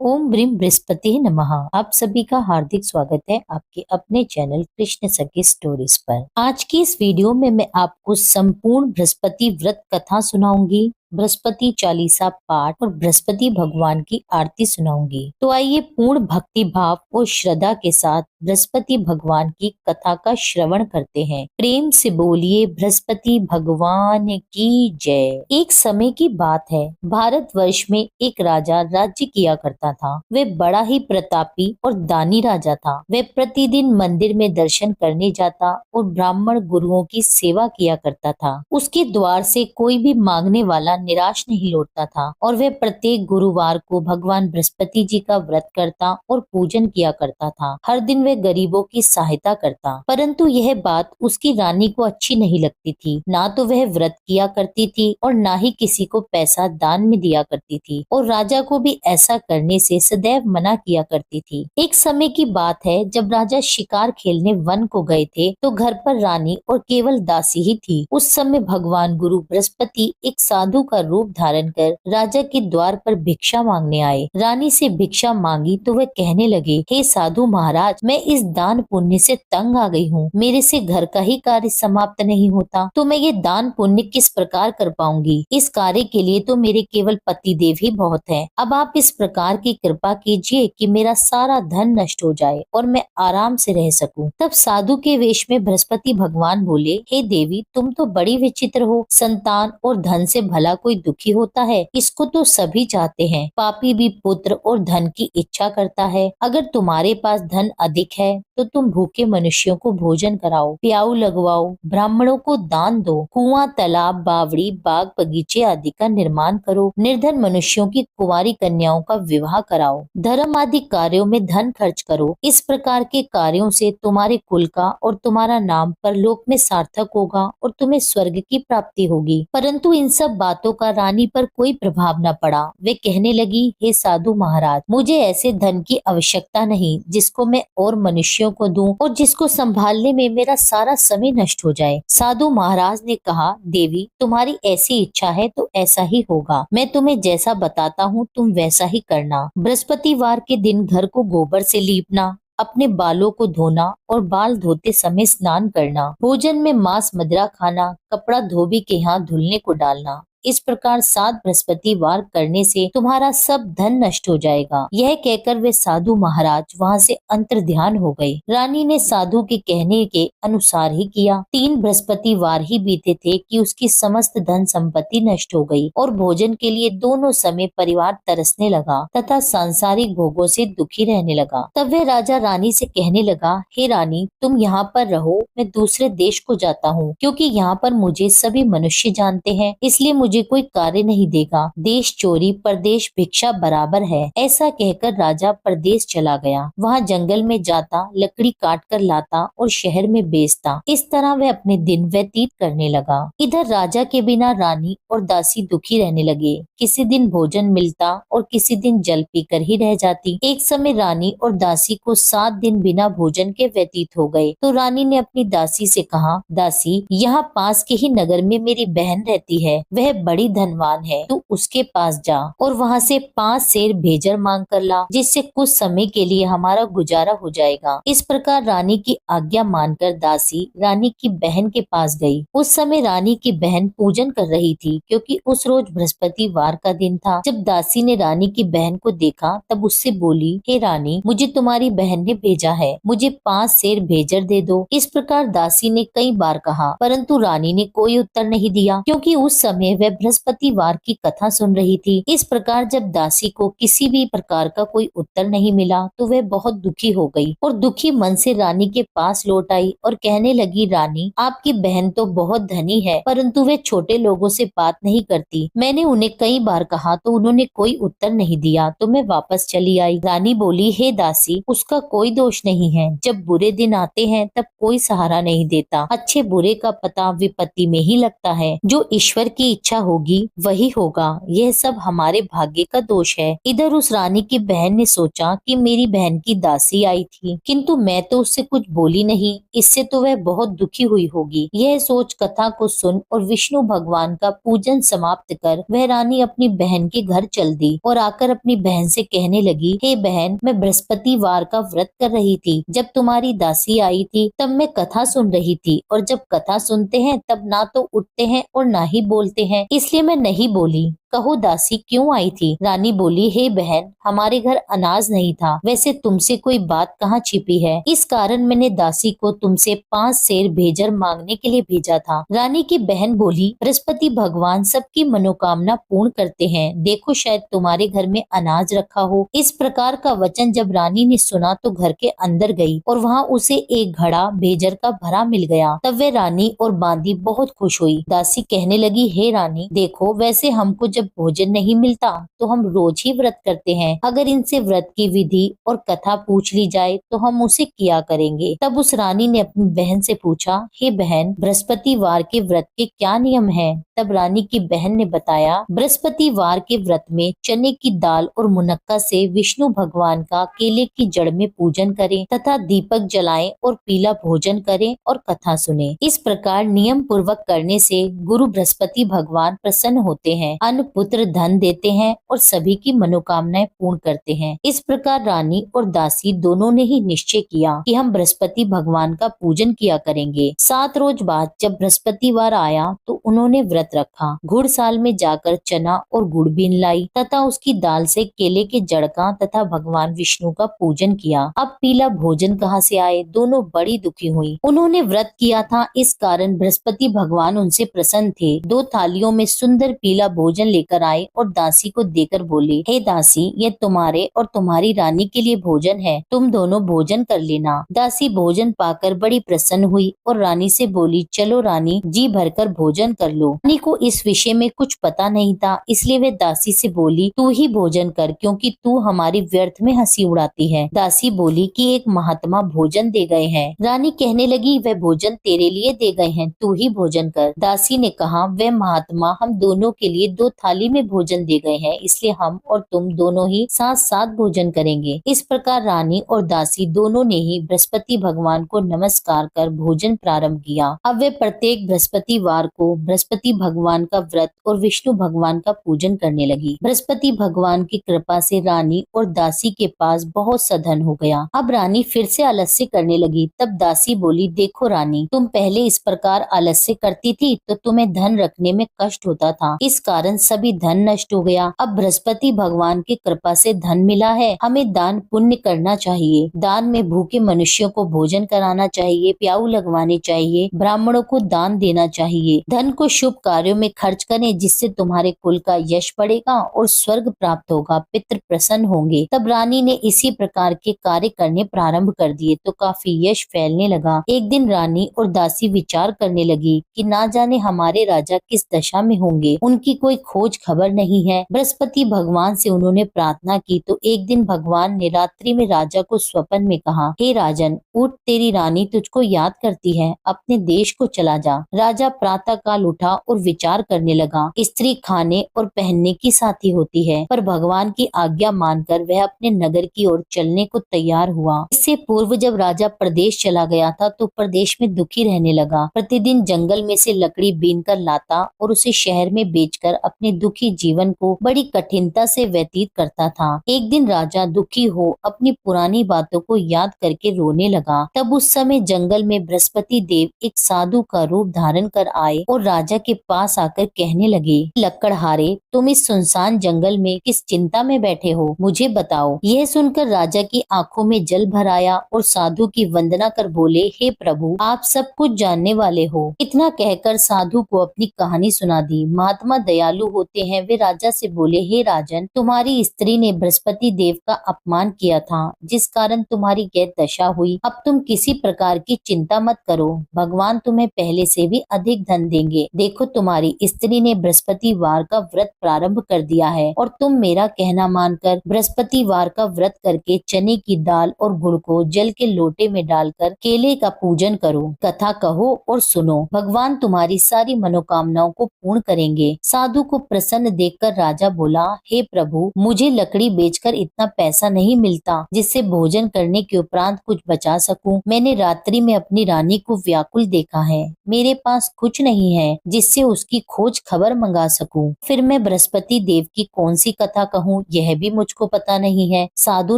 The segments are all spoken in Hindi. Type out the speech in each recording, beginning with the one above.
ओम ब्रीम बृहस्पति नमः। आप सभी का हार्दिक स्वागत है आपके अपने चैनल कृष्ण सखी स्टोरीज पर। आज की इस वीडियो में मैं आपको संपूर्ण बृहस्पति व्रत कथा सुनाऊंगी, बृहस्पति चालीसा पाठ और बृहस्पति भगवान की आरती सुनाऊंगी। तो आइए पूर्ण भक्ति भाव और श्रद्धा के साथ बृहस्पति भगवान की कथा का श्रवण करते हैं। प्रेम से बोलिए बृहस्पति भगवान की जय। एक समय की बात है, भारतवर्ष में एक राजा राज्य किया करता था। वह बड़ा ही प्रतापी और दानी राजा था। वह प्रतिदिन मंदिर में दर्शन करने जाता और ब्राह्मण गुरुओं की सेवा किया करता था। उसके द्वार से कोई भी मांगने वाला निराश नहीं लौटता था और वह प्रत्येक गुरुवार को भगवान बृहस्पति जी का व्रत करता और पूजन किया करता था। हर दिन वह गरीबों की सहायता करता, परंतु यह बात उसकी रानी को अच्छी नहीं लगती थी। ना तो वह व्रत किया करती थी और ना ही किसी को पैसा दान में दिया करती थी, और राजा को भी ऐसा करने से सदैव मना किया करती थी। एक समय की बात है, जब राजा शिकार खेलने वन को गए थे तो घर पर रानी और केवल दासी ही थी। उस समय भगवान गुरु बृहस्पति एक साधु का रूप धारण कर राजा के द्वार पर भिक्षा मांगने आए। रानी से भिक्षा मांगी तो वह कहने लगे, हे साधु महाराज, मैं इस दान पुण्य से तंग आ गई हूँ। मेरे से घर का ही कार्य समाप्त नहीं होता, तो मैं ये दान पुण्य किस प्रकार कर पाऊंगी। इस कार्य के लिए तो मेरे केवल पति देव ही बहुत हैं। अब आप इस प्रकार की कृपा कीजिए कि मेरा सारा धन नष्ट हो जाए और मैं आराम से रह सकूं। तब साधु के वेश में बृहस्पति भगवान बोले, हे देवी, तुम तो बड़ी विचित्र हो। संतान और धन से भला कोई दुखी होता है? इसको तो सभी चाहते हैं। पापी भी पुत्र और धन की इच्छा करता है। अगर तुम्हारे पास धन अधिक है तो तुम भूखे मनुष्यों को भोजन कराओ, प्याऊ लगवाओ, ब्राह्मणों को दान दो, कुआं, तालाब, बावड़ी, बाग, बगीचे आदि का निर्माण करो, निर्धन मनुष्यों की कुंवारी कन्याओं का विवाह कराओ, धर्म आदि कार्यों में धन खर्च करो। इस प्रकार के कार्यों से तुम्हारे कुल का और तुम्हारा नाम परलोक में सार्थक होगा और तुम्हें स्वर्ग की प्राप्ति होगी। परंतु इन सब बातों का रानी पर कोई प्रभाव न पड़ा। वे कहने लगी, हे साधु महाराज, मुझे ऐसे धन की आवश्यकता नहीं जिसको मैं और मनुष्यों को दूं और जिसको संभालने में मेरा सारा समय नष्ट हो जाए। साधु महाराज ने कहा, देवी, तुम्हारी ऐसी इच्छा है तो ऐसा ही होगा। मैं तुम्हें जैसा बताता हूँ तुम वैसा ही करना। बृहस्पतिवार के दिन घर को गोबर से लीपना, अपने बालों को धोना और बाल धोते समय स्नान करना, भोजन में मांस मदिरा खाना, कपड़ा धोबी के हाथ धुलने को डालना। इस प्रकार 7 बृहस्पतिवार करने से तुम्हारा सब धन नष्ट हो जाएगा। यह कहकर वे साधु महाराज वहां से अंतर्ध्यान हो गए। रानी ने साधु के कहने के अनुसार ही किया। 3 बृहस्पतिवार ही बीते थे कि उसकी समस्त धन संपत्ति नष्ट हो गई और भोजन के लिए दोनों समय परिवार तरसने लगा तथा सांसारिक भोगों से दुखी रहने लगा। तब वह राजा रानी से कहने लगा, हे रानी, तुम यहाँ पर रहो, मैं दूसरे देश को जाता हूँ, क्योंकि यहाँ पर मुझे सभी मनुष्य जानते हैं, इसलिए मुझे कोई कार्य नहीं देगा। देश चोरी परदेश भिक्षा बराबर है। ऐसा कहकर राजा परदेश चला गया। वहाँ जंगल में जाता, लकड़ी काट कर लाता और शहर में बेचता। इस तरह वह अपने दिन व्यतीत करने लगा। इधर राजा के बिना रानी और दासी दुखी रहने लगे। किसी दिन भोजन मिलता और किसी दिन जल पीकर ही रह जाती। एक समय रानी और दासी को 7 दिन बिना भोजन के व्यतीत हो गए। तो रानी ने अपनी दासी से कहा, दासी, यहाँ पास के ही नगर में मेरी बहन रहती है, वह बड़ी धनवान है, तू उसके पास जा और वहाँ से 5 सेर भेजर मांग कर ला, जिससे कुछ समय के लिए हमारा गुजारा हो जाएगा। इस प्रकार रानी की आज्ञा मानकर दासी रानी की बहन के पास गई। उस समय रानी की बहन पूजन कर रही थी, क्योंकि उस रोज बृहस्पतिवार का दिन था। जब दासी ने रानी की बहन को देखा तब उससे बोली, हे रानी, मुझे तुम्हारी बहन ने भेजा है, मुझे 5 सेर भेजर दे दो। इस प्रकार दासी ने कई बार कहा, परंतु रानी ने कोई उत्तर नहीं दिया, क्योंकि उस समय वह बृहस्पतिवार की कथा सुन रही थी। इस प्रकार जब दासी को किसी भी प्रकार का कोई उत्तर नहीं मिला तो वह बहुत दुखी हो गई और दुखी मन से रानी के पास लौट आई और कहने लगी, रानी, आपकी बहन तो बहुत धनी है, परंतु वे छोटे लोगों से बात नहीं करती। मैंने उन्हें कई बार कहा तो उन्होंने कोई उत्तर नहीं दिया, तो मैं वापस चली आई। रानी बोली, हे दासी, उसका कोई दोष नहीं है। जब बुरे दिन आते हैं तब कोई सहारा नहीं देता। अच्छे बुरे का पता विपत्ति में ही लगता है। जो ईश्वर की इच्छा इच्छा होगी वही होगा, यह सब हमारे भाग्य का दोष है। इधर उस रानी की बहन ने सोचा कि मेरी बहन की दासी आई थी, किंतु मैं तो उससे कुछ बोली नहीं, इससे तो वह बहुत दुखी हुई होगी। यह सोच कथा को सुन और विष्णु भगवान का पूजन समाप्त कर वह रानी अपनी बहन के घर चल दी और आकर अपनी बहन से कहने लगी, हे बहन, मैं बृहस्पतिवार का व्रत कर रही थी। जब तुम्हारी दासी आई थी तब मैं कथा सुन रही थी, और जब कथा सुनते हैं तब ना तो उठते हैं और ना ही बोलते हैं, इसलिए मैं नहीं बोली। कहो दासी क्यों आई थी? रानी बोली, हे बहन, हमारे घर अनाज नहीं था, वैसे तुमसे कोई बात कहाँ छिपी है, इस कारण मैंने दासी को तुमसे 5 सेर भेजर मांगने के लिए भेजा था। रानी की बहन बोली, बृहस्पति भगवान सबकी मनोकामना पूर्ण करते हैं, देखो शायद तुम्हारे घर में अनाज रखा हो। इस प्रकार का वचन जब रानी ने सुना तो घर के अंदर गई और वहाँ उसे एक घड़ा भेजर का भरा मिल गया। तब वे रानी और बांदी बहुत खुश हुई। दासी कहने लगी, हे रानी, देखो वैसे हमको जब भोजन नहीं मिलता तो हम रोज ही व्रत करते हैं, अगर इनसे व्रत की विधि और कथा पूछ ली जाए तो हम उसे किया करेंगे। तब उस रानी ने अपनी बहन से पूछा, हे बहन, बृहस्पतिवार के व्रत के क्या नियम है? तब रानी की बहन ने बताया, बृहस्पतिवार के व्रत में चने की दाल और मुनक्का से विष्णु भगवान का केले की जड़ में पूजन करें तथा दीपक जलाएं और पीला भोजन करें और कथा सुने। इस प्रकार नियम पूर्वक करने से गुरु बृहस्पति भगवान प्रसन्न होते हैं, अन्न पुत्र धन देते हैं और सभी की मनोकामनाएं पूर्ण करते हैं। इस प्रकार रानी और दासी दोनों ने ही निश्चय किया कि हम बृहस्पति भगवान का पूजन किया करेंगे। 7 रोज बाद जब बृहस्पतिवार आया तो उन्होंने व्रत रखा। घुड़साल में जाकर चना और गुड़ बीन लाई तथा उसकी दाल से केले के जड़ का तथा भगवान विष्णु का पूजन किया। अब पीला भोजन कहाँ से आए? दोनों बड़ी दुखी हुई। उन्होंने व्रत किया था, इस कारण बृहस्पति भगवान उनसे प्रसन्न थे। 2 थालियों में सुंदर पीला भोजन लेकर आए और दासी को देकर बोले, हे दासी, ये तुम्हारे और तुम्हारी रानी के लिए भोजन है, तुम दोनों भोजन कर लेना। दासी भोजन पाकर बड़ी प्रसन्न हुई और रानी से बोली, चलो रानी, जी भरकर भोजन कर लो। रानी को इस विषय में कुछ पता नहीं था, इसलिए वे दासी से बोली, तू ही भोजन कर, क्योंकि तू हमारी व्यर्थ में हंसी उड़ाती है। दासी बोली कि एक महात्मा भोजन दे गए हैं। रानी कहने लगी, वह भोजन तेरे लिए दे गए हैं, तू ही भोजन कर। दासी ने कहा, वह महात्मा हम दोनों के लिए 2 थाली में भोजन दे गए हैं, इसलिए हम और तुम दोनों ही साथ साथ भोजन करेंगे। इस प्रकार रानी और दासी दोनों ने ही बृहस्पति भगवान को नमस्कार कर भोजन प्रारंभ किया। अब वे प्रत्येक बृहस्पतिवार को बृहस्पति भगवान का व्रत और विष्णु भगवान का पूजन करने लगी। बृहस्पति भगवान की कृपा से रानी और दासी के पास बहुत सा धन हो गया। अब रानी फिर से आलस्य करने लगी। तब दासी बोली, देखो रानी, तुम पहले इस प्रकार आलस्य करती थी तो तुम्हें धन रखने में कष्ट होता था, इस कारण सभी धन नष्ट हो गया। अब बृहस्पति भगवान की कृपा से धन मिला है, हमें दान पुण्य करना चाहिए। दान में भूखे मनुष्यों को भोजन कराना चाहिए, प्याऊ लगवाने चाहिए, ब्राह्मणों को दान देना चाहिए। धन को शुभ कार्यों में खर्च करें, जिससे तुम्हारे कुल का यश बढ़ेगा और स्वर्ग प्राप्त होगा, पितृ प्रसन्न होंगे। तब रानी ने इसी प्रकार के कार्य करने प्रारंभ कर दिए तो काफी यश फैलने लगा। एक दिन रानी और दासी विचार करने लगी कि ना जाने हमारे राजा किस दशा में होंगे, उनकी कोई खोज खबर नहीं है। बृहस्पति भगवान से उन्होंने प्रार्थना की तो एक दिन भगवान ने रात्रि में राजा को स्वप्न में कहा, हे राजन, उठ, तेरी रानी तुझको याद करती है, अपने देश को चला जा। राजा प्रातः काल उठा और विचार करने लगा। स्त्री खाने और पहनने की साथी होती है, पर भगवान की आज्ञा मानकर वह अपने नगर की ओर चलने को तैयार हुआ। इससे पूर्व जब राजा प्रदेश चला गया था तो प्रदेश में दुखी रहने लगा। प्रतिदिन जंगल में से लकड़ी बीन कर लाता और उसे शहर में बेचकर अपने दुखी जीवन को बड़ी कठिनता से व्यतीत करता था। एक दिन राजा दुखी हो अपनी पुरानी बातों को याद करके रोने लगा। तब उस समय जंगल में बृहस्पति देव एक साधु का रूप धारण कर आए और राजा के पास आकर कहने लगे, लकड़हारे, तुम इस सुनसान जंगल में किस चिंता में बैठे हो, मुझे बताओ। यह सुनकर राजा की आंखों में जल भर आया और साधु की वंदना कर बोले, हे प्रभु, आप सब कुछ जानने वाले हो। इतना कहकर साधु को अपनी कहानी सुना दी। महात्मा दयालु होते हैं वे राजा से बोले, हे राजन, तुम्हारी स्त्री ने बृहस्पति देव का अपमान किया था, जिस कारण तुम्हारी यह दशा हुई। अब तुम किसी प्रकार की चिंता मत करो, भगवान तुम्हें पहले से भी अधिक धन देंगे। देखो, तुम्हारी स्त्री ने बृहस्पतिवार का व्रत प्रारंभ कर दिया है और तुम मेरा कहना मानकर बृहस्पतिवार का व्रत करके चने की दाल और गुड़ को जल के लोटे में डालकर केले का पूजन करो, कथा कहो और सुनो। भगवान तुम्हारी सारी मनोकामनाओं को पूर्ण करेंगे। साधु को प्रसन्न देखकर राजा बोला, हे प्रभु, मुझे लकड़ी बेचकर इतना पैसा नहीं मिलता जिससे भोजन करने के उपरांत कुछ बचा सकूं। मैंने रात्रि में अपनी रानी को व्याकुल देखा है। मेरे पास कुछ नहीं है जिससे उसकी खोज खबर मंगा सकूं। फिर मैं बृहस्पति देव की कौन सी कथा कहूँ, यह भी मुझको पता नहीं है। साधु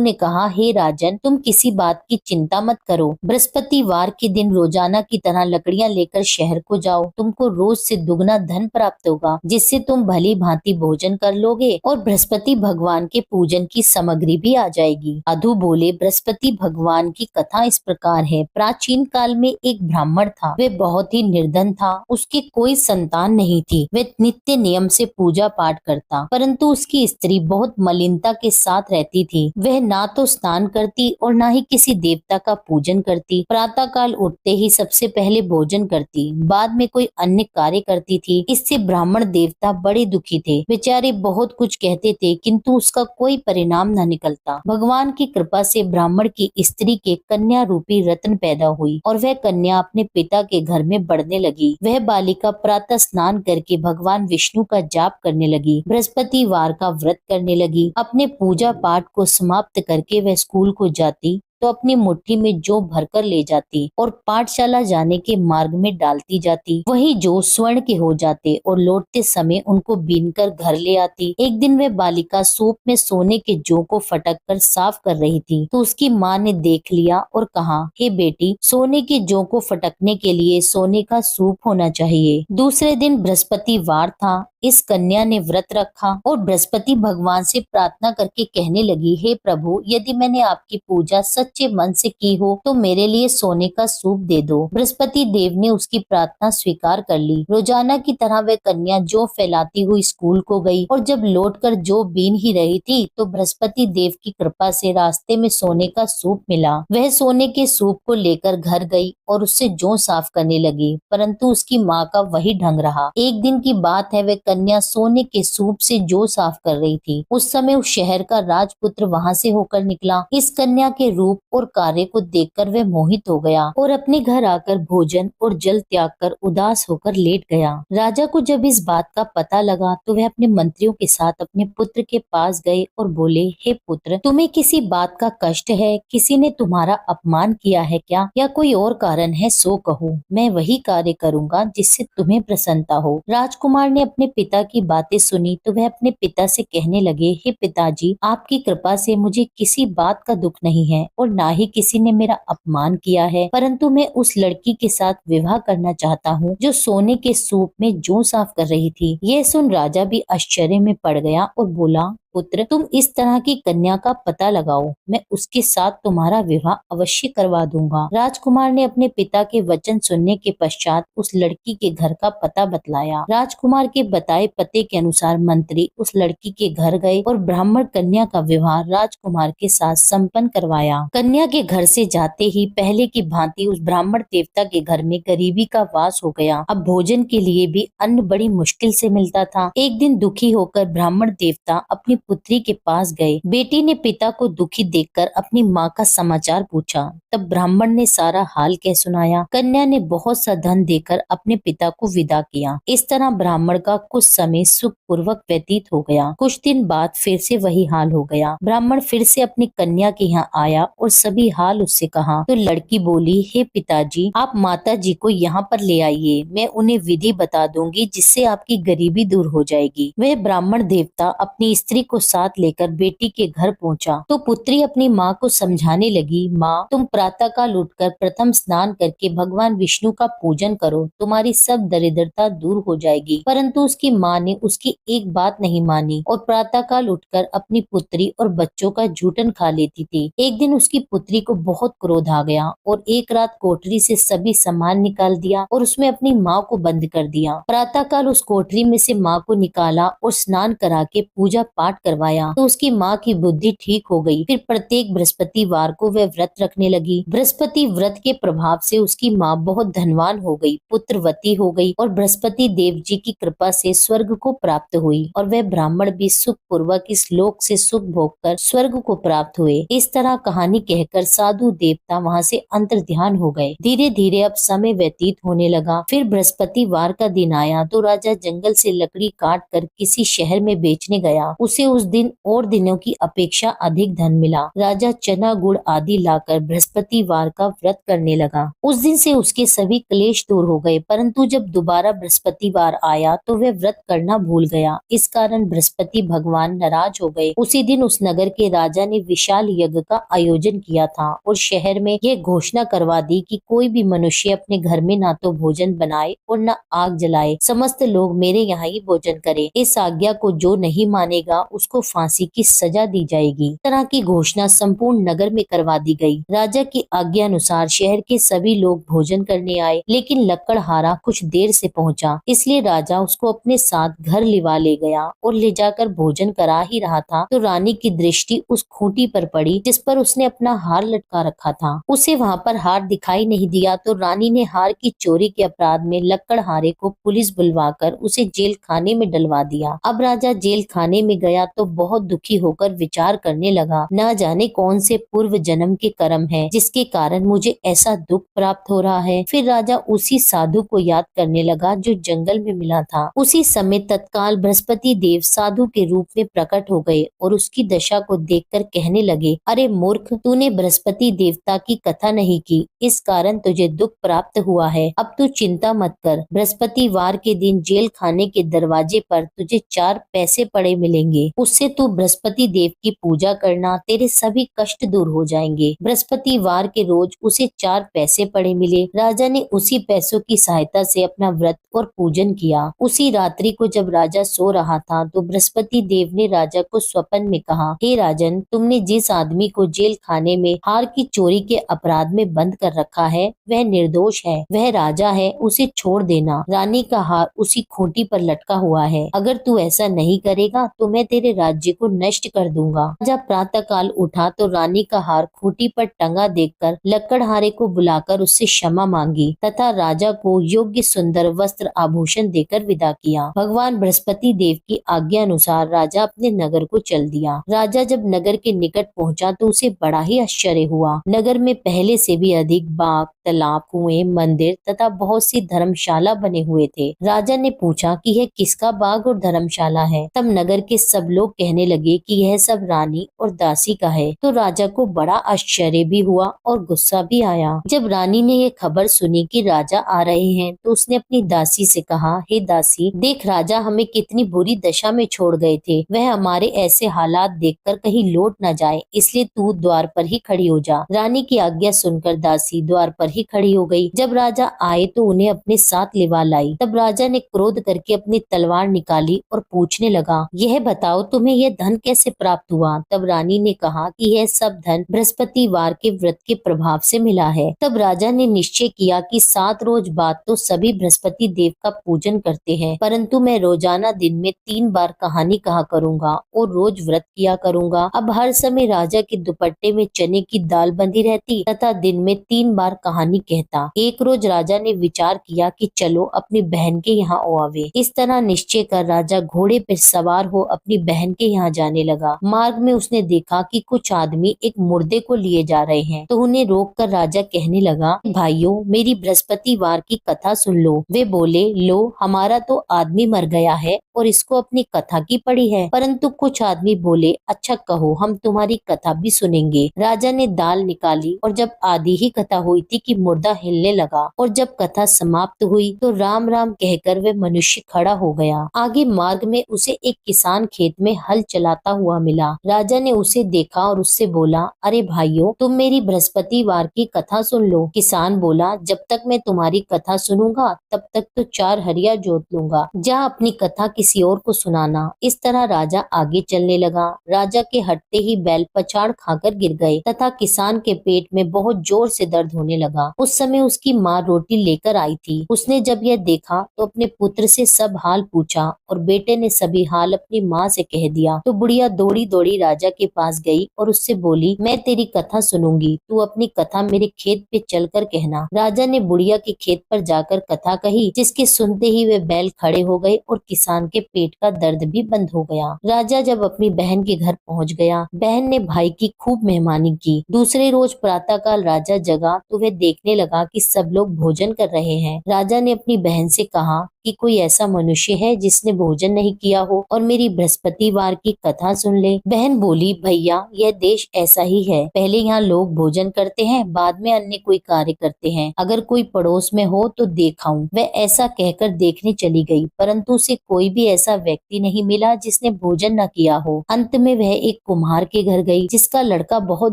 ने कहा, हे राजन, तुम किसी बात की चिंता मत करो। बृहस्पतिवार के दिन रोजाना की तरह लकड़ियां लेकर शहर को जाओ। तुमको रोज से दुगना धन प्राप्त होगा, जिससे तुम भली भांति भोजन कर लोगे और बृहस्पति भगवान के पूजन की सामग्री भी आ जाएगी। साधु बोले, बृहस्पति भगवान की कथा इस प्रकार है। प्राचीन काल में एक ब्राह्मण था। वह बहुत ही निर्धन था। उसकी कोई संतान नहीं थी। वह नित्य नियम से पूजा पाठ करता, परंतु उसकी स्त्री बहुत मलिनता के साथ रहती थी। वह ना तो स्नान करती और ना ही किसी देवता का पूजन करती। प्रातः काल उठते ही सबसे पहले भोजन करती, बाद में कोई अन्य कार्य करती थी। इससे ब्राह्मण देवता बड़े दुखी थे। बेचारे बहुत कुछ कहते थे, किंतु उसका कोई परिणाम न निकलता। भगवान की कृपा से ब्राह्मण की स्त्री के कन्या रूपी रत्न पैदा हुई और वह कन्या अपने पिता के घर में बढ़ने लगी। वह बालिका प्रातः स्नान करके भगवान विष्णु का जाप करने लगी, बृहस्पतिवार का व्रत करने लगी। अपने पूजा पाठ को समाप्त करके वह स्कूल को जाती तो अपनी मुट्ठी में जौ भरकर ले जाती और पाठशाला जाने के मार्ग में डालती जाती। वही जौ स्वर्ण के हो जाते और लौटते समय उनको बीनकर घर ले आती। एक दिन वह बालिका सूप में सोने के जौ को फटक कर साफ कर रही थी, तो उसकी माँ ने देख लिया और कहा, हे बेटी, सोने के जौ को फटकने के लिए सोने का सूप होना चाहिए। दूसरे दिन बृहस्पतिवार था। इस कन्या ने व्रत रखा और बृहस्पति भगवान से प्रार्थना करके कहने लगी, हे प्रभु, यदि मैंने आपकी पूजा सच्चे मन से की हो तो मेरे लिए सोने का सूप दे दो। बृहस्पति देव ने उसकी प्रार्थना स्वीकार कर ली। रोजाना की तरह वह कन्या जौ फैलाती हुई स्कूल को गई और जब लौटकर जौ बीन ही रही थी तो बृहस्पति देव की कृपा से रास्ते में सोने का सूप मिला। वह सोने के सूप को लेकर घर गई और उससे जौ साफ करने लगी, परंतु उसकी माँ का वही ढंग रहा। एक दिन की बात है, वह कन्या सोने के सूप से जौ साफ कर रही थी। उस समय उस शहर का राजपुत्र वहां से होकर निकला। इस कन्या के रूप और कार्य को देखकर वह मोहित हो गया और अपने घर आकर भोजन और जल त्याग कर उदास होकर लेट गया। राजा को जब इस बात का पता लगा तो वह अपने मंत्रियों के साथ अपने पुत्र के पास गए और बोले, हे पुत्र, तुम्हें किसी बात का कष्ट है? किसी ने तुम्हारा अपमान किया है क्या, या कोई और कारण है? सो कहो, मैं वही कार्य करूंगा जिससे तुम्हें प्रसन्नता हो। राजकुमार ने अपने पिता की बातें सुनी तो वह अपने पिता से कहने लगे, हे पिताजी, आपकी कृपा से मुझे किसी बात का दुख नहीं है और ना ही किसी ने मेरा अपमान किया है, परंतु मैं उस लड़की के साथ विवाह करना चाहता हूँ जो सोने के सूप में जौ साफ कर रही थी। यह सुन राजा भी आश्चर्य में पड़ गया और बोला, पुत्र, तुम इस तरह की कन्या का पता लगाओ, मैं उसके साथ तुम्हारा विवाह अवश्य करवा दूंगा। राजकुमार ने अपने पिता के वचन सुनने के पश्चात उस लड़की के घर का पता बतलाया। राजकुमार के बताए पते के अनुसार मंत्री उस लड़की के घर गए और ब्राह्मण कन्या का विवाह राजकुमार के साथ संपन्न करवाया। कन्या के घर से जाते ही पहले की भांति उस ब्राह्मण देवता के घर में गरीबी का वास हो गया। अब भोजन के लिए भी अन्न बड़ी मुश्किल से मिलता था। एक दिन दुखी होकर ब्राह्मण देवता अपनी पुत्री के पास गए। बेटी ने पिता को दुखी देखकर अपनी माँ का समाचार पूछा। तब ब्राह्मण ने सारा हाल कह सुनाया। कन्या ने बहुत सा धन देकर अपने पिता को विदा किया। इस तरह ब्राह्मण का कुछ समय सुख पूर्वक व्यतीत हो गया। कुछ दिन बाद फिर से वही हाल हो गया। ब्राह्मण फिर से अपनी कन्या के यहाँ आया और सभी हाल उससे कहा तो लड़की बोली, हे पिताजी, आप माता जी को यहाँ पर ले आइए, मैं उन्हें विधि बता दूंगी जिससे आपकी गरीबी दूर हो जाएगी। वह ब्राह्मण देवता अपनी स्त्री को साथ लेकर बेटी के घर पहुंचा तो पुत्री अपनी माँ को समझाने लगी, माँ तुम प्रातःकाल उठकर प्रथम स्नान करके भगवान विष्णु का पूजन करो, तुम्हारी सब दरिद्रता दूर हो जाएगी। परंतु उसकी माँ ने उसकी एक बात नहीं मानी और प्रातःकाल उठकर अपनी पुत्री और बच्चों का जूठन खा लेती थी। एक दिन उसकी पुत्री को बहुत क्रोध आ गया और एक रात कोठरी से सभी सामान निकाल दिया और उसमें अपनी माँ को बंद कर दिया। प्रातःकाल उस कोठरी में से माँ को निकाला और स्नान करा के पूजा पाठ करवाया तो उसकी माँ की बुद्धि ठीक हो गई। फिर प्रत्येक बृहस्पतिवार को वह व्रत रखने लगी। बृहस्पति व्रत के प्रभाव से उसकी माँ बहुत धनवान हो गई, पुत्रवती हो गई और बृहस्पति देव जी की कृपा से स्वर्ग को प्राप्त हुई और वह ब्राह्मण भी सुख पूर्वक इस लोक से सुख भोग कर स्वर्ग को प्राप्त हुए। इस तरह कहानी कहकर साधु देवता वहाँ से अंतर्ध्यान हो गए। धीरे धीरे अब समय व्यतीत होने लगा। फिर बृहस्पतिवार का दिन आया तो राजा जंगल से लकड़ी काट कर किसी शहर में बेचने गया। उसे उस दिन और दिनों की अपेक्षा अधिक धन मिला। राजा चना गुड़ आदि लाकर बृहस्पतिवार का व्रत करने लगा। उस दिन से उसके सभी क्लेश दूर हो गए, परंतु जब दोबारा बृहस्पतिवार आया तो वह व्रत करना भूल गया। इस कारण बृहस्पति भगवान नाराज हो गए। उसी दिन उस नगर के राजा ने विशाल यज्ञ का आयोजन किया था और शहर में यह घोषणा करवा दी कि कोई भी मनुष्य अपने घर में ना तो भोजन बनाए और न आग जलाए, समस्त लोग मेरे यहाँ ही भोजन करें। इस आज्ञा को जो नहीं मानेगा उसको फांसी की सजा दी जाएगी। इस तरह की घोषणा संपूर्ण नगर में करवा दी गई। राजा की आज्ञा अनुसार शहर के सभी लोग भोजन करने आए, लेकिन लकड़हारा कुछ देर से पहुंचा, इसलिए राजा उसको अपने साथ घर लिवा ले गया और ले जाकर भोजन करा ही रहा था तो रानी की दृष्टि उस खूंटी पर पड़ी जिस पर उसने अपना हार लटका रखा था। उसे वहाँ पर हार दिखाई नहीं दिया तो रानी ने हार की चोरी के अपराध में लकड़हारे को पुलिस बुलवाकर उसे जेल खाने में डलवा दिया। अब राजा जेल खाने में गया तो बहुत दुखी होकर विचार करने लगा, न जाने कौन से पूर्व जन्म के कर्म है जिसके कारण मुझे ऐसा दुख प्राप्त हो रहा है। फिर राजा उसी साधु को याद करने लगा जो जंगल में मिला था। उसी समय तत्काल बृहस्पति देव साधु के रूप में प्रकट हो गए और उसकी दशा को देखकर कहने लगे, अरे मूर्ख, तूने बृहस्पति देवता की कथा नहीं की, इस कारण तुझे दुख प्राप्त हुआ है। अब तू चिंता मत कर, बृहस्पतिवार के दिन जेल खाने के दरवाजे पर तुझे 4 पैसे पड़े मिलेंगे, उससे तू बृहस्पति देव की पूजा करना, तेरे सभी कष्ट दूर हो जाएंगे। बृहस्पतिवार के रोज उसे 4 पैसे पड़े मिले। राजा ने उसी पैसों की सहायता से अपना व्रत और पूजन किया। उसी रात्रि को जब राजा सो रहा था तो बृहस्पति देव ने राजा को स्वप्न में कहा, हे राजन, तुमने जिस आदमी को जेल खाने में हार की चोरी के अपराध में बंद कर रखा है वह निर्दोष है, वह राजा है, उसे छोड़ देना। रानी का हार उसी खूंटी पर लटका हुआ है, अगर तू ऐसा नहीं करेगा तो मैं तेरे राज्य को नष्ट कर दूंगा। राजा प्रातःकाल उठा तो रानी का हार खूंटी पर टंगा देखकर लकड़हारे को बुलाकर उससे क्षमा मांगी तथा राजा को योग्य सुंदर वस्त्र आभूषण देकर विदा किया। भगवान बृहस्पति देव की आज्ञा अनुसार राजा अपने नगर को चल दिया। राजा जब नगर के निकट पहुंचा तो उसे बड़ा ही आश्चर्य हुआ। नगर में पहले से भी अधिक बाग, तालाब, कुएं, मंदिर तथा बहुत सी धर्मशाला बने हुए थे। राजा ने पूछा कि यह किसका बाग और धर्मशाला है। तब नगर के सब लोग कहने लगे कि यह सब रानी और दासी का है। तो राजा को बड़ा आश्चर्य भी हुआ और गुस्सा भी आया। जब रानी ने यह खबर सुनी कि राजा आ रहे हैं तो उसने अपनी दासी से कहा, हे दासी, देख राजा हमें कितनी बुरी दशा में छोड़ गए थे, वह हमारे ऐसे हालात देखकर कहीं लौट न जाए, इसलिए तू द्वार पर ही खड़ी हो जा। रानी की आज्ञा सुनकर दासी द्वार पर ही खड़ी हो गई। जब राजा आए तो उन्हें अपने साथ लिवा लाई। तब राजा ने क्रोध करके अपनी तलवार निकाली और पूछने लगा, यह बताओ तुम्हें यह धन कैसे प्राप्त हुआ। तब रानी ने कहा कि यह सब धन बृहस्पतिवार के व्रत के प्रभाव से मिला है। तब राजा ने निश्चय किया कि 7 रोज बाद तो सभी बृहस्पति देव का पूजन करते हैं, परंतु मैं रोजाना दिन में 3 बार कहानी कहा करूंगा और रोज व्रत किया करूंगा। अब हर समय राजा के दुपट्टे में चने की दाल बंधी रहती तथा दिन में 3 बार कहानी कहता। एक रोज राजा ने विचार किया कि चलो अपनी बहन के यहाँ आवे। इस तरह निश्चय कर राजा घोड़े पर सवार हो अपनी बहन के यहाँ जाने लगा। मार्ग में उसने देखा कि कुछ आदमी एक मुर्दे को लिए जा रहे हैं, तो उन्हें रोक कर राजा कहने लगा, भाइयों, मेरी बृहस्पतिवार की कथा सुन लो। वे बोले, लो, हमारा तो आदमी मर गया है और इसको अपनी कथा की पड़ी है। परंतु कुछ आदमी बोले, अच्छा कहो, हम तुम्हारी कथा भी सुनेंगे। राजा ने दाल निकाली और जब आधी ही कथा हुई थी कि कि मुर्दा हिलने लगा और जब कथा समाप्त हुई तो राम राम कहकर वह मनुष्य खड़ा हो गया। आगे मार्ग में उसे एक किसान खेत में हल चलाता हुआ मिला। राजा ने उसे देखा और उससे बोला, अरे भाइयों, तुम मेरी बृहस्पतिवार की कथा सुन लो। किसान बोला, जब तक मैं तुम्हारी कथा सुनूंगा तब तक तो 4 हरिया जोत लूंगा। जा अपनी कथा किसी और को सुनाना। इस तरह राजा आगे चलने लगा। राजा के हटते ही बैल पछाड़ खाकर गिर गए तथा किसान के पेट में बहुत जोर से दर्द होने लगा। उस समय उसकी माँ रोटी लेकर आई थी। उसने जब यह देखा तो अपने पुत्र से सब हाल पूछा और बेटे ने सभी हाल अपनी माँ से कह दिया। तो बुढ़िया दौड़ी दौड़ी राजा के पास गई और उससे बोली, मैं तेरी कथा सुनूंगी, तू अपनी कथा मेरे खेत पे चलकर कहना। राजा ने बुढ़िया के खेत पर जाकर कथा कही, जिसके सुनते ही वे बैल खड़े हो गए और किसान के पेट का दर्द भी बंद हो गया। राजा जब अपनी बहन के घर पहुंच गया, बहन ने भाई की खूब मेहमानी की। दूसरे रोज प्रातःकाल राजा जगा तो वह देखने लगा कि सब लोग भोजन कर रहे हैं। राजा ने अपनी बहन से कहा कि कोई ऐसा मनुष्य है जिसने भोजन नहीं किया हो और मेरी बृहस्पतिवार की कथा सुन ले। बहन बोली, भैया, यह देश ऐसा ही है। पहले यहाँ लोग भोजन करते हैं, बाद में अन्य कोई कार्य करते हैं। अगर कोई पड़ोस में हो तो देखाऊं। वह ऐसा कहकर देखने चली गई, परंतु उसे कोई भी ऐसा व्यक्ति नहीं मिला जिसने भोजन न किया हो। अंत में वह एक कुम्हार के घर गई, जिसका लड़का बहुत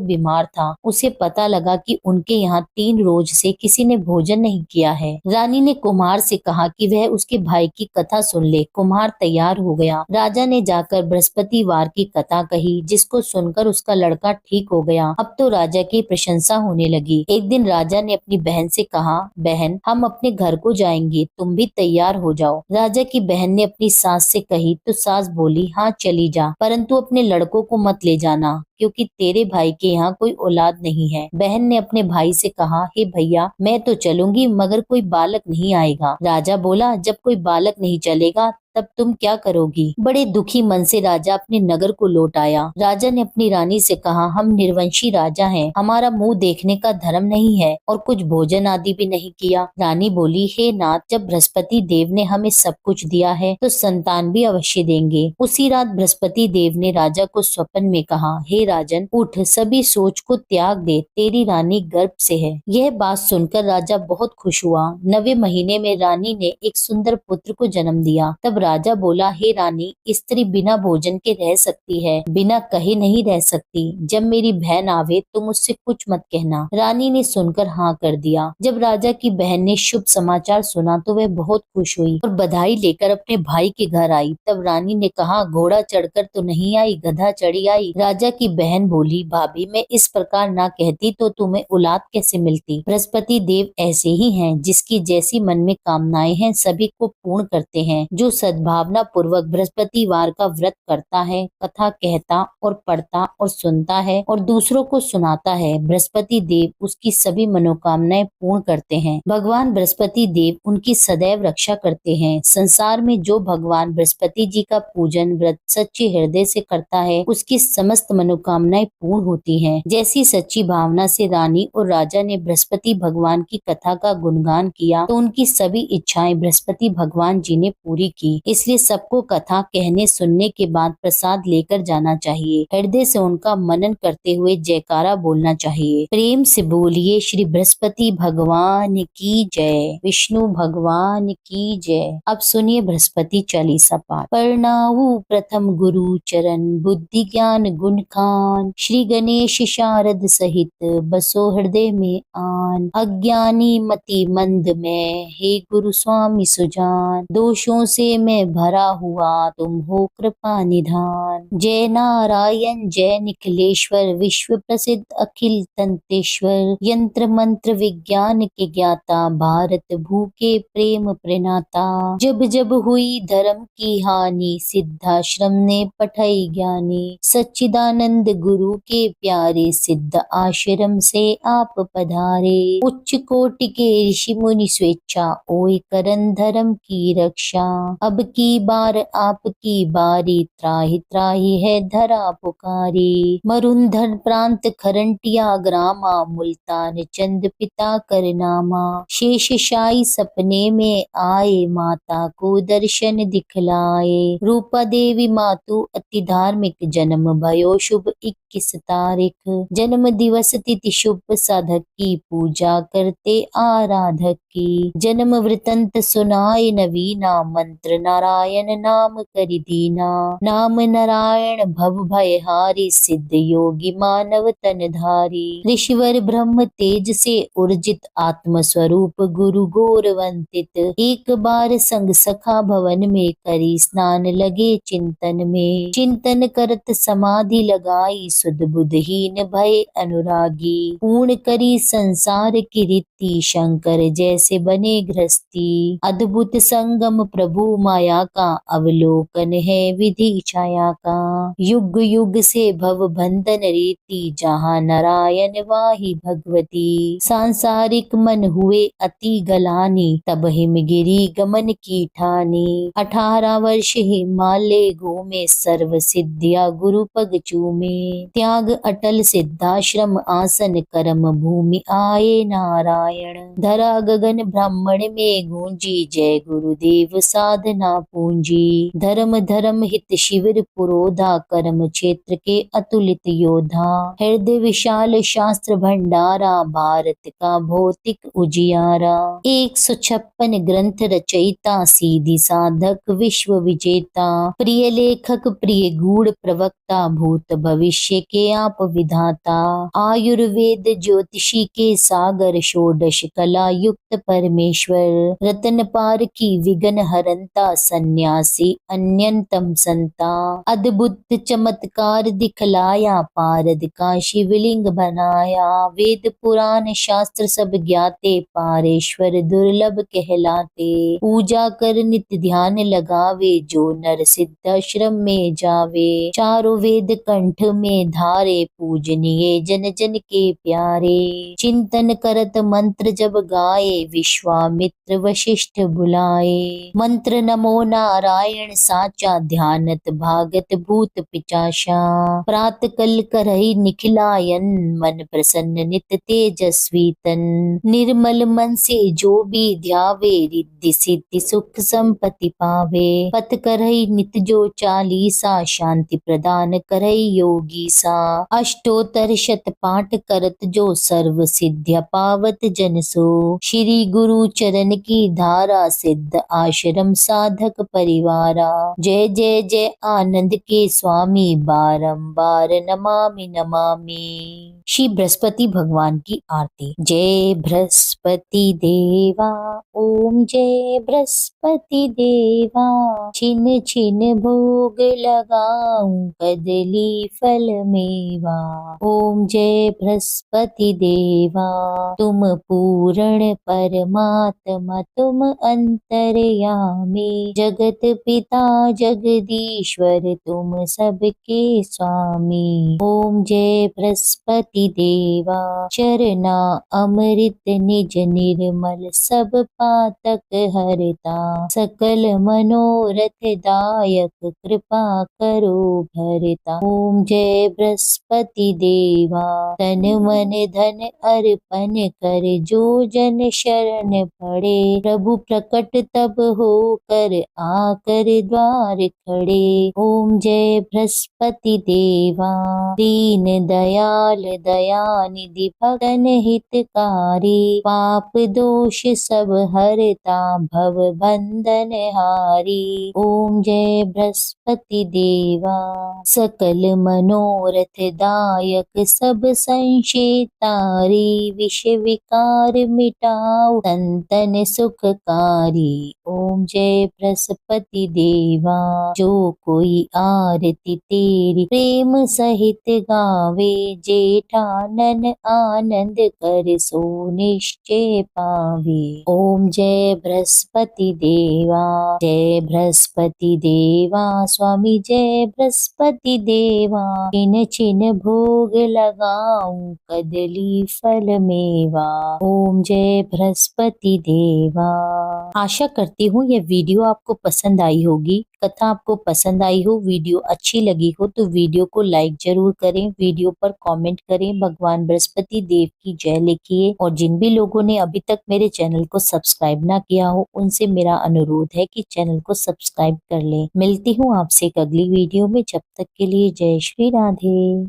बीमार था। उसे पता लगा कि उनके यहाँ 3 रोज से किसी ने भोजन नहीं किया है। रानी ने कुम्हार से कहा कि वह उसके भाई की कथा सुन ले। कुम्हार तैयार हो गया। राजा ने जाकर बृहस्पतिवार की कथा कही, जिसको सुनकर उसका लड़का ठीक हो गया। अब तो राजा की प्रशंसा होने लगी। एक दिन राजा ने अपनी बहन से कहा, बहन, हम अपने घर को जाएंगे, तुम भी तैयार हो जाओ। राजा की बहन ने अपनी सास से कही तो सास बोली, हाँ चली जा, परंतु अपने लड़कों को मत ले जाना, क्योंकि तेरे भाई के यहाँ कोई औलाद नहीं है। बहन ने अपने भाई से कहा, हे भैया, मैं तो चलूंगी मगर कोई बालक नहीं आएगा। राजा बोला, जब कोई बालक नहीं चलेगा तब तुम क्या करोगी? बड़े दुखी मन से राजा अपने नगर को लौट आया। राजा ने अपनी रानी से कहा, हम निर्वंशी राजा हैं, हमारा मुंह देखने का धर्म नहीं है और कुछ भोजन आदि भी नहीं किया। रानी बोली, हे नाथ, जब बृहस्पति देव ने हमें सब कुछ दिया है तो संतान भी अवश्य देंगे। उसी रात बृहस्पति देव ने राजा को स्वप्न में कहा, हे राजन, उठ, सभी सोच को त्याग दे, तेरी रानी गर्भ से है। यह बात सुनकर राजा बहुत खुश हुआ। 9वें महीने में रानी ने एक सुंदर पुत्र को जन्म दिया। तब राजा बोला, हे रानी, स्त्री बिना भोजन के रह सकती है, बिना कहे नहीं रह सकती। जब मेरी बहन आवे तो मुझसे कुछ मत कहना। रानी ने सुनकर हाँ कर दिया। जब राजा की बहन ने शुभ समाचार सुना तो वह बहुत खुश हुई और बधाई लेकर अपने भाई के घर आई। तब रानी ने कहा, घोड़ा चढ़कर तो नहीं आई, गधा चढ़ी आई। राजा की बहन बोली, भाभी, मैं इस प्रकार ना कहती तो तुम्हें औलाद कैसे मिलती? बृहस्पति देव ऐसे ही हैं, जिसकी जैसी मन में कामनाएं हैं सभी को पूर्ण करते हैं। जो सद्भावना पूर्वक बृहस्पतिवार का व्रत करता है, कथा कहता और पढ़ता और सुनता है और दूसरों को सुनाता है, बृहस्पति देव उसकी सभी मनोकामनाएं पूर्ण करते हैं। भगवान बृहस्पति देव उनकी सदैव रक्षा करते हैं। संसार में जो भगवान बृहस्पति जी का पूजन व्रत सच्चे हृदय से करता है, उसकी समस्त मनोकामनाएं पूर्ण होती हैं। जैसी सच्ची भावना से रानी और राजा ने बृहस्पति भगवान की कथा का गुणगान किया तो उनकी सभी इच्छाएं बृहस्पति भगवान जी ने पूरी की। इसलिए सबको कथा कहने सुनने के बाद प्रसाद लेकर जाना चाहिए। हृदय से उनका मनन करते हुए जयकारा बोलना चाहिए। प्रेम से बोलिए, श्री बृहस्पति भगवान की जय, विष्णु भगवान की जय। अब सुनिए बृहस्पति चालीसा पाठ। प्रणाऊ प्रथम गुरु चरण, बुद्धि ज्ञान गुण खान, श्री गणेश शारद सहित बसो हृदय में आन। अज्ञानी मति मंद में, हे गुरु स्वामी सुजान, दोषों से मैं भरा हुआ, तुम हो कृपा निधान। जय नारायण जय निखिलेश्वर, विश्व प्रसिद्ध अखिल तंतेश्वर, यंत्र मंत्र विज्ञान के ज्ञाता, भारत भू के प्रेम प्रेनाता। जब जब हुई धर्म की हानि, सिद्धाश्रम ने पठाई ज्ञानी, सच्चिदानंद गुरु के प्यारे, सिद्ध आश्रम से आप पधारे। उच्च कोटि के ऋषि मुनि स्वेच्छा, ओए करन धर्म की रक्षा। अब अब की बार आपकी बारी, त्राहि त्राहि है धरा पुकारी। मरुंधर प्रांत खरंटिया ग्रामा, मुल्तान चंद पिता करनामा। शेष शाही सपने में आए, माता को दर्शन दिखलाए। रूपा देवी मातु अति धार्मिक, जन्म भयो शुभ 21 तारीख। जन्म दिवस तिथि शुभ, साधक की पूजा करते आराधक की। जन्म वृतंत सुनाए नवीना, मंत्र नारायण नाम करि दीना। नाम नारायण भव भय हारी, सिद्ध योगी मानव तन धारी। ऋषिवर ब्रह्म तेज से उर्जित, आत्म स्वरूप गुरु गौरवंतित। एक बार संग सखा भवन में, करी स्नान लगे चिंतन में। चिंतन करत समाधि लगाई, सुध बुधहीन भय अनुरागी। पूर्ण करी संसार की रीति, शंकर जैसे बने गृहस्थी। अद्भुत संगम प्रभु माया का, अवलोकन है विधि छाया का। युग युग से भव बंधन रीति, जहाँ नारायण वाही भगवती। सांसारिक मन हुए अति गलानी, तब हिमगिरी गमन की ठानी। 18 वर्ष हिमालय घूमे, सर्व सिद्धिया गुरु पग चूमे। त्याग अटल सिद्धाश्रम आसन, कर्म भूमि आए नारायण। धरा गगन ब्राह्मण में गूंजी, जय गुरुदेव साधना पूंजी। धर्म धर्म हित शिविर पुरोधा, कर्म क्षेत्र के अतुलित योधा। हृदय विशाल शास्त्र भंडारा, भारत का भौतिक उजियारा। 156 ग्रंथ रचयिता, सीधी साधक विश्व विजेता। प्रिय लेखक प्रिय गूढ़ प्रवक्ता, भूत भविष्य के आप विधाता। आयुर्वेद ज्योतिषी के सागर, षोडश कला युक्त परमेश्वर। रतन पार की विघ्न हरंता, सन्यासी अन्यतम संता। अद्भुत चमत्कार दिखलाया, पारद का शिवलिंग बनाया। वेद पुराण शास्त्र सब ज्ञाते, पारेश्वर दुर्लभ कहलाते। पूजा कर नित्य ध्यान लगावे, जो नर सिद्धाश्रम में जावे। चारों वेद कंठ में धारे, पूजनीय जन जन के प्यारे। चिंतन करत मंत्र जब गाए, विश्वामित्र वशिष्ठ बुलाए। मंत्र नमो नारायण साचा, ध्यानत भागत भूत पिचाशा। प्रात कल करहि निखिलायन, मन प्रसन्न नित तेजस्वी तन। निर्मल मन से जो भी ध्यावे, रिद्धि सिद्धि सुख संपत्ति पावे। पथ करहि नित जो चालीसा, शांति प्रदान करहि योगी सा। अष्टोत्तर शत पाठ करत जो, सर्व सिद्ध्या पावत जन सो। श्री गुरु चरण की धारा, सिद्ध आश्रम साधक परिवारा। जय जय जय आनंद के स्वामी, बारंबार नमामि नमामि। श्री बृहस्पति भगवान की आरती। जय बृहस्पति देवा, ओम जय बृहस्पति देवा। छिन छिन भोग लगाऊं, कदली फल मेवा। ओम जय बृहस्पति देवा, तुम पूर्ण परमात्मा, तुम अंतर्यामी। जगत पिता जगदीश्वर, तुम सबके स्वामी। ओम जय बृहस्पति देवा, चरना अमृत निज निर्मल, सब पातक हरता। सकल मनोरथ दायक, कृपा करो भरता। ओम जय बृहस्पति देवा, तन मन धन अर्पण कर, जो जन शरण पड़े। प्रभु प्रकट तब हो कर, आकर द्वार खड़े। ओम जय बृहस्पति देवा, दीन दयाल दयानिधि, भक्तन हितकारी। पाप दोष सब हरता, भव बंधन हारी। ओम जय बृहस्पति देवा, सकल मनोरथ दायक, सब संशय तारी। विष विकार मिटाओ, संतन सुखकारी। ओम जय बृहस्पति देवा, जो कोई आरती तेरी प्रेम सहित गावे। जेठानन आनंद कर, सो निश्चय पावे। ओम जय बृहस्पति देवा, जय बृहस्पति देवा। स्वामी जय बृहस्पति देवा, छिन छिन भोग लगाऊं, कदली फल मेवा। ओम जय बृहस्पति देवा। आशा करती हूँ यह वीडियो आपको पसंद आई होगी। कथा आपको पसंद आई हो, वीडियो अच्छी लगी हो तो वीडियो को लाइक जरूर करें, वीडियो पर कमेंट करें, भगवान बृहस्पति देव की जय लिखिए और जिन भी लोगों ने अभी तक मेरे चैनल को सब्सक्राइब ना किया हो उनसे मेरा अनुरोध है कि चैनल को सब्सक्राइब कर लें। मिलती हूँ आपसे एक अगली वीडियो में, जब तक के लिए जय श्री राधे।